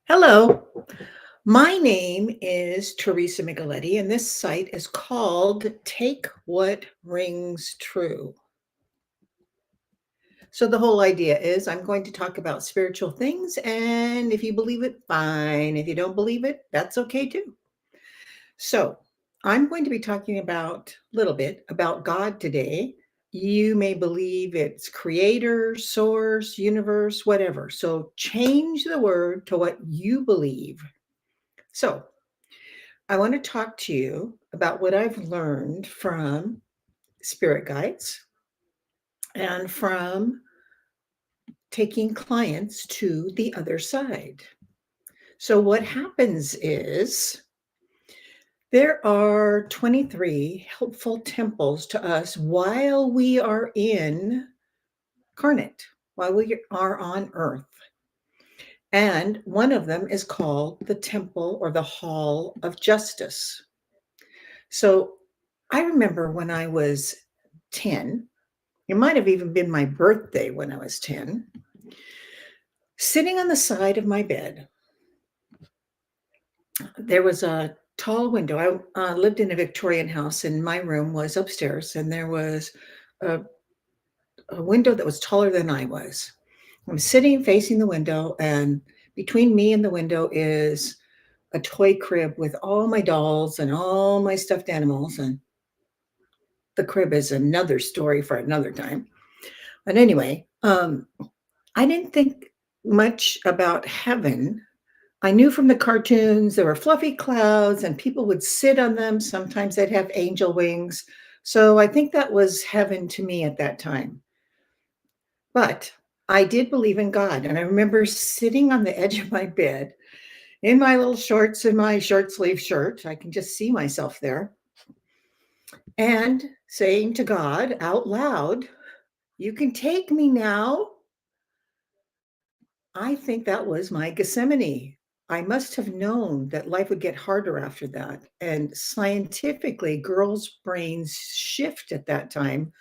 Hello, my name is Teresa Micheletti, and this site is called Take What Rings True. So, the whole idea is I'm going to talk about spiritual things, and if you believe it, fine. If you don't believe it, that's okay too. So, I'm going to be talking about a little bit about God today. You may believe it's creator, source, universe, whatever. So, change the word to what you believe. So, I want to talk to you about what I've learned from spirit guides and from taking clients to the other side. So, what happens is there are 23 helpful temples to us while we are incarnate, while we are on earth. And one of them is called the Temple or the Hall of Justice. So, I remember when I was 10. It might have even been my birthday when I was 10. Sitting on the side of my bed, there was a tall window. I lived in a Victorian house, and my room was upstairs, and there was a, a window that was taller than I was. I'm sitting facing the window, and between me and the window is a toy crib with all my dolls and all my stuffed animals. And the crib is another story for another time. But anyway, I didn't think much about heaven. I knew from the cartoons there were fluffy clouds and people would sit on them. Sometimes they'd have angel wings. So I think that was heaven to me at that time. But I did believe in God. And I remember sitting on the edge of my bed in my little shorts and my short sleeve shirt. I can just see myself there. And saying to God out loud, "You can take me now." I think that was my Gethsemane. I must have known that life would get harder after that. And scientifically, girls' brains shift at that time.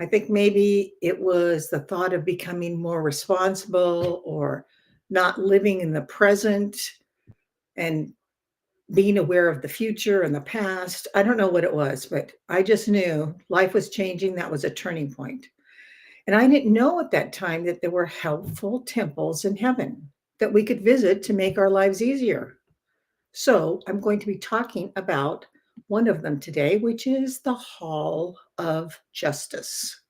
I think maybe it was the thought of becoming more responsible or not living in the present and being aware of the future and the past. I don't know what it was, but I just knew life was changing. That was a turning point. And I didn't know at that time that there were helpful temples in heaven that we could visit to make our lives easier. So I'm going to be talking about one of them today, which is the Hall of Justice.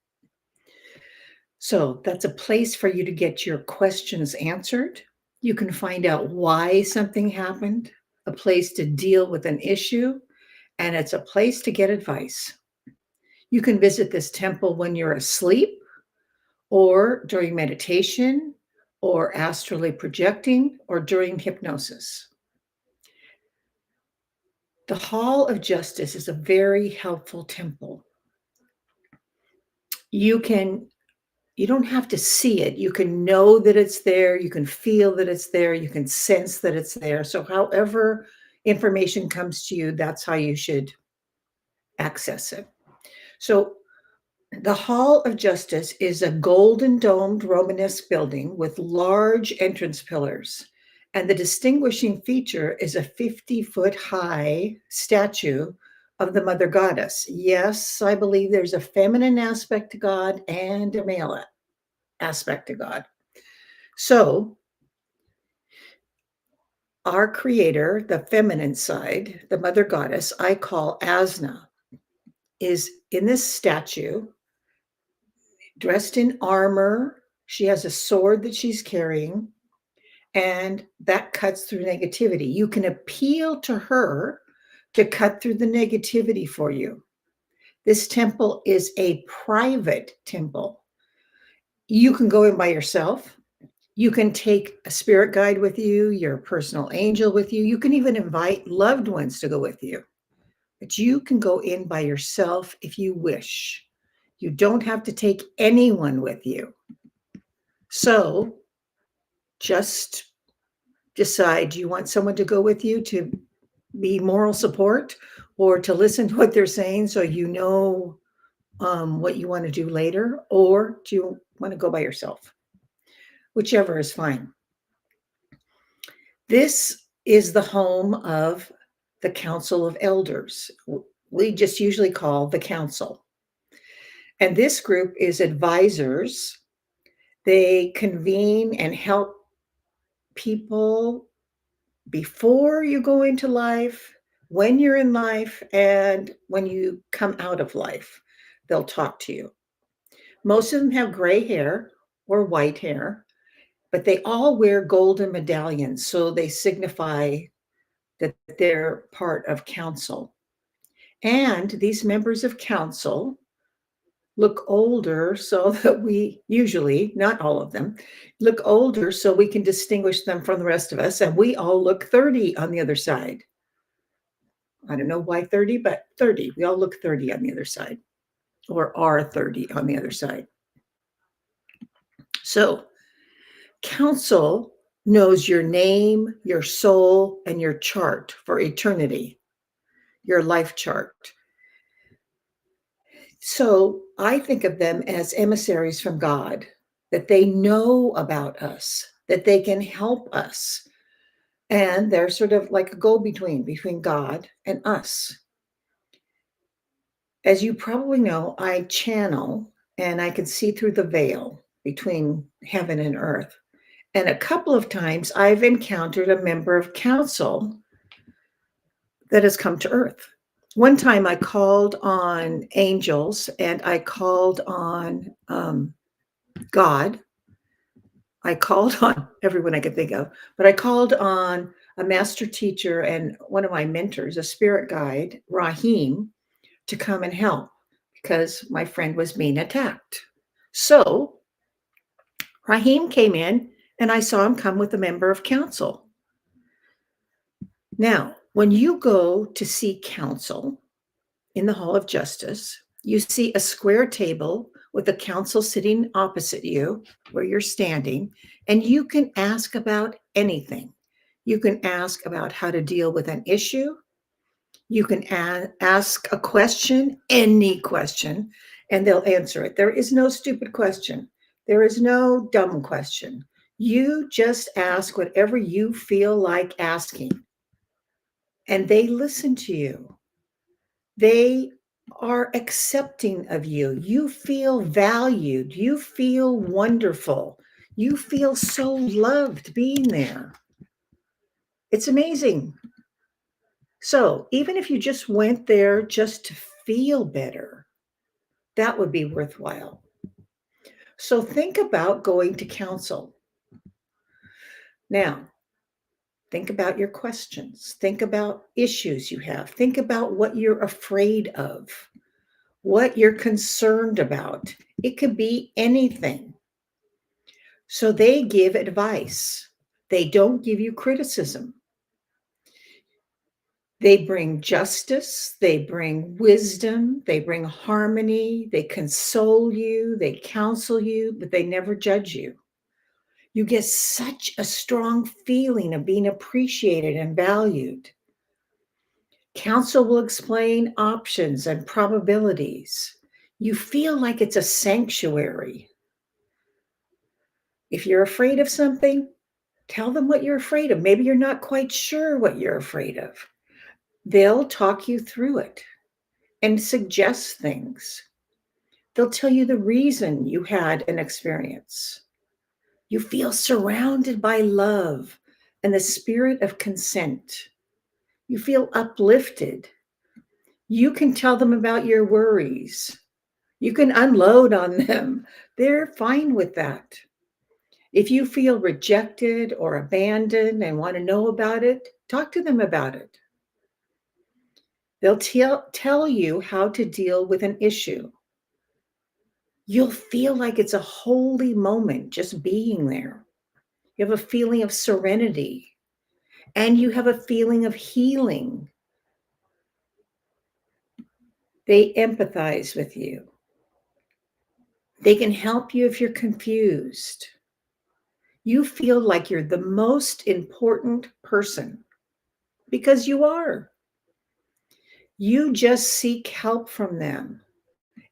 So that's a place for you to get your questions answered. You can find out why something happened, a place to deal with an issue, and it's a place to get advice. You can visit this temple when you're asleep or during meditation, or astrally projecting, or during hypnosis. The Hall of Justice is a very helpful temple. You can you don't have to see it. You can know that it's there, you can feel that it's there, you can sense that it's there. So however information comes to you, that's how you should access it. So the Hall of Justice is a golden domed Romanesque building with large entrance pillars. And the distinguishing feature is a 50-foot high statue of the Mother Goddess. Yes, I believe there's a feminine aspect to God and a male aspect to God. So, our creator, the feminine side, the Mother Goddess, I call Asna, is in this statue dressed in armor. She has a sword that she's carrying, and that cuts through negativity. You can appeal to her to cut through the negativity for you. This temple is a private temple. You can go in by yourself. You can take a spirit guide with you, your personal angel with you. You can even invite loved ones to go with you. But you can go in by yourself if you wish. You don't have to take anyone with you. So just decide, do you want someone to go with you to be moral support or to listen to what they're saying so you know what you want to do later? Or do you want to go by yourself? Whichever is fine. This is the home of the Council of Elders. We just usually call the council. And this group is advisors. They convene and help people before you go into life, when you're in life, and when you come out of life. They'll talk to you. Most of them have gray hair or white hair, but they all wear golden medallions. So they signify that they're part of council. And these members of council look older so that we usually, not all of them, look older so we can distinguish them from the rest of us. And we all look 30 on the other side. I don't know why 30, but 30. We all look 30 on the other side, or are 30 on the other side. So, council knows your name, your soul, and your chart for eternity, your life chart. So I think of them as emissaries from God, that they know about us, that they can help us. And they're sort of like a go-between between God and us. As you probably know, I channel and I can see through the veil between heaven and earth. And a couple of times I've encountered a member of council that has come to earth. One time I called on angels and I called on God. I called on everyone I could think of, but I called on a master teacher and one of my mentors, a spirit guide, Rahim, to come and help because my friend was being attacked. So Rahim came in and I saw him come with a member of council. Now, when you go to see council in the Hall of Justice, you see a square table with the council sitting opposite you where you're standing, and you can ask about anything. You can ask about how to deal with an issue. You can ask a question, any question, and they'll answer it. There is no stupid question. There is no dumb question. You just ask whatever you feel like asking, and they listen to you. They are accepting of you. You feel valued. You feel wonderful. You feel so loved being there. It's amazing. So, even if you just went there just to feel better, that would be worthwhile. So, think about going to council. Now, think about your questions. Think about issues you have. Think about what you're afraid of, what you're concerned about. It could be anything. So they give advice. They don't give you criticism. They bring justice, they bring wisdom, they bring harmony, they console you, they counsel you, but they never judge you. You get such a strong feeling of being appreciated and valued. Counsel will explain options and probabilities. You feel like it's a sanctuary. If you're afraid of something, tell them what you're afraid of. Maybe you're not quite sure what you're afraid of. They'll talk you through it and suggest things. They'll tell you the reason you had an experience. You feel surrounded by love and the spirit of consent. You feel uplifted. You can tell them about your worries. You can unload on them. They're fine with that. If you feel rejected or abandoned and want to know about it, talk to them about it. They'll tell you how to deal with an issue. You'll feel like it's a holy moment just being there. You have a feeling of serenity and you have a feeling of healing. They empathize with you. They can help you if you're confused. You feel like you're the most important person because you are. You just seek help from them.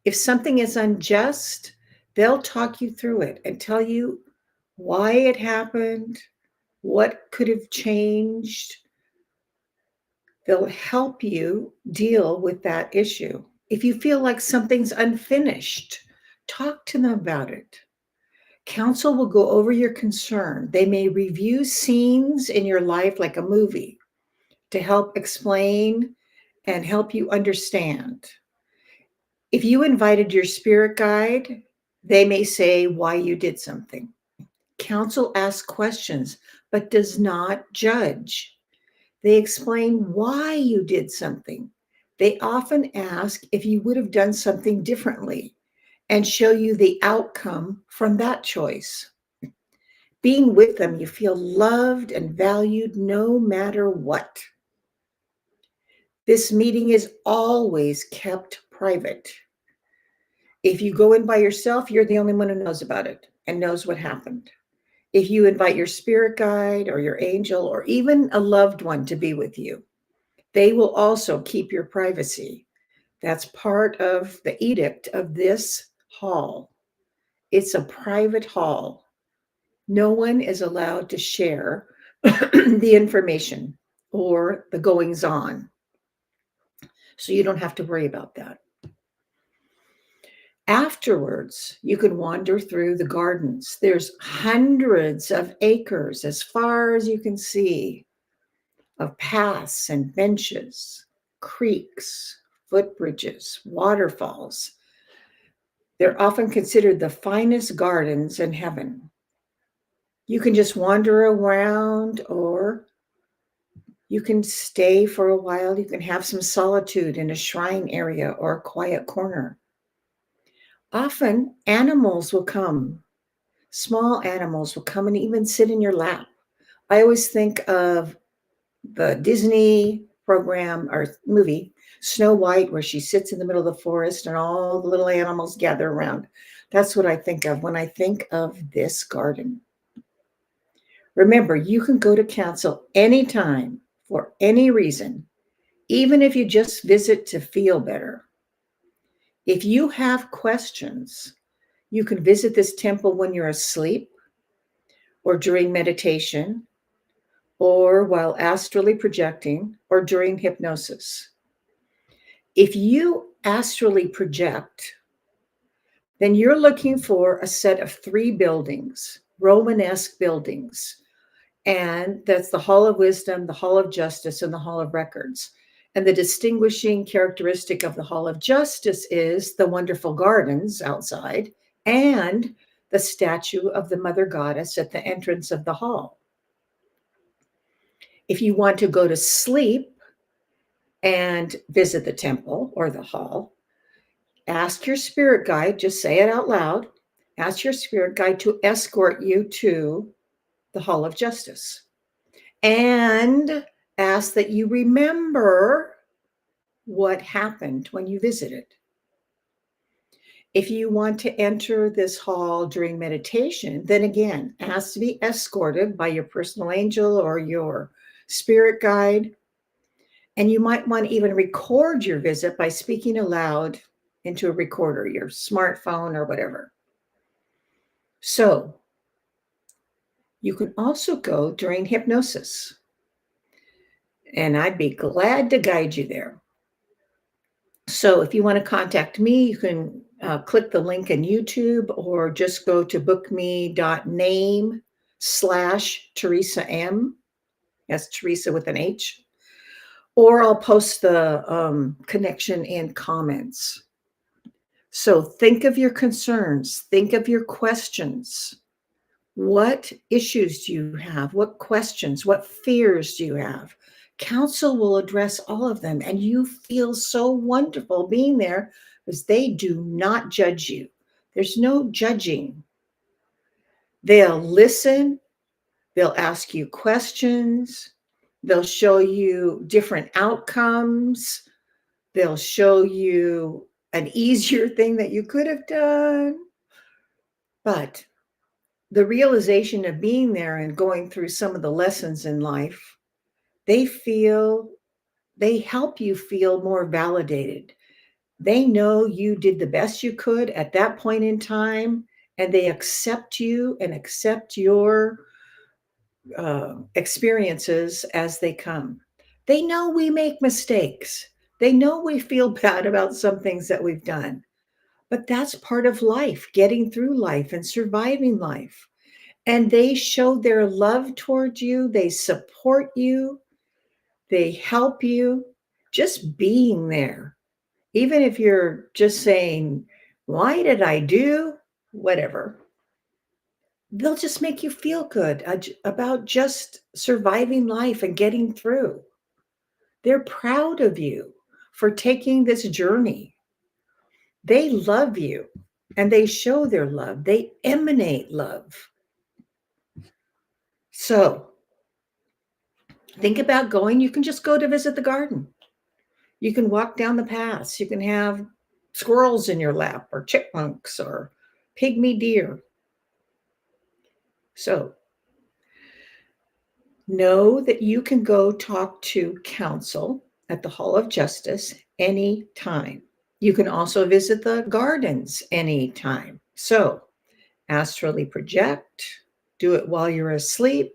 If something is unjust, they'll talk you through it and tell you why it happened, What could have changed? They'll help you deal with that issue. If you feel like something's unfinished, talk to them about it. Counsel will go over your concern. They may review scenes in your life like a movie to help explain and help you understand. If you invited your spirit guide, they may say why you did something. Counsel asks questions but does not judge. They explain why you did something. They often ask if you would have done something differently and show you the outcome from that choice. Being with them, you feel loved and valued no matter what. This meeting is always kept private. If you go in by yourself, you're the only one who knows about it and knows what happened. If you invite your spirit guide or your angel or even a loved one to be with you, they will also keep your privacy. That's part of the edict of this hall. It's a private hall. No one is allowed to share the information or the goings on. So you don't have to worry about that. Afterwards, you can wander through the gardens. There's hundreds of acres as far as you can see of paths and benches, creeks, footbridges, waterfalls. They're often considered the finest gardens in heaven. You can just wander around or you can stay for a while. You can have some solitude in a shrine area or a quiet corner. Often animals will come, small animals will come and even sit in your lap. I always think of the Disney program or movie, Snow White, where she sits in the middle of the forest and all the little animals gather around. That's what I think of when I think of this garden. Remember, you can go to council anytime for any reason, even if you just visit to feel better. If you have questions, you can visit this temple when you're asleep or during meditation or while astrally projecting or during hypnosis. If you astrally project, then you're looking for a set of 3 buildings, Romanesque buildings. And that's the Hall of Wisdom, the Hall of Justice, and the Hall of Records. And the distinguishing characteristic of the Hall of Justice is the wonderful gardens outside and the statue of the Mother Goddess at the entrance of the hall. If you want to go to sleep and visit the temple or the hall, ask your spirit guide, just say it out loud, ask your spirit guide to escort you to the Hall of Justice. And ask that you remember what happened when you visited. If you want to enter this hall during meditation, then again, ask to be escorted by your personal angel or your spirit guide. And you might want to even record your visit by speaking aloud into a recorder, your smartphone or whatever. So you can also go during hypnosis. And I'd be glad to guide you there. So if you want to contact me, you can click the link in YouTube or just go to bookme.name/Teresa M. That's Teresa with an H. Or I'll post the connection in comments. So think of your concerns. Think of your questions. What issues do you have? What questions? What fears do you have? Council will address all of them, and you feel so wonderful being there because they do not judge you. There's no judging. They'll listen, they'll ask you questions, they'll show you different outcomes, they'll show you an easier thing that you could have done. But the realization of being there and going through some of the lessons in life, they help you feel more validated. They know you did the best you could at that point in time, and they accept you and accept your experiences as they come. They know we make mistakes. They know we feel bad about some things that we've done, but that's part of life, getting through life and surviving life. And they show their love towards you, they support you, they help you, just being there. Even if you're just saying, why did I do whatever? They'll just make you feel good about just surviving life and getting through. They're proud of you for taking this journey. They love you and they show their love. They emanate love. So think about going. You can just go to visit the garden. You can walk down the paths. You can have squirrels in your lap or chipmunks or pygmy deer. So know that you can go talk to counsel at the Hall of Justice anytime. You can also visit the gardens anytime. So astrally project, do it while you're asleep,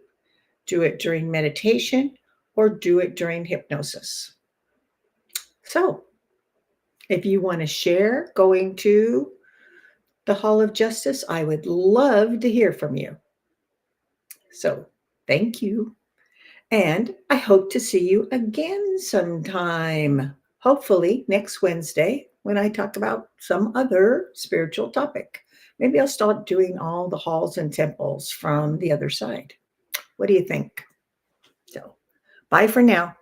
do it during meditation, or do it during hypnosis. So if you want to share going to the Hall of Justice, I would love to hear from you. So thank you. And I hope to see you again sometime, hopefully next Wednesday when I talk about some other spiritual topic. Maybe I'll start doing all the halls and temples from the other side. What do you think? So, bye for now.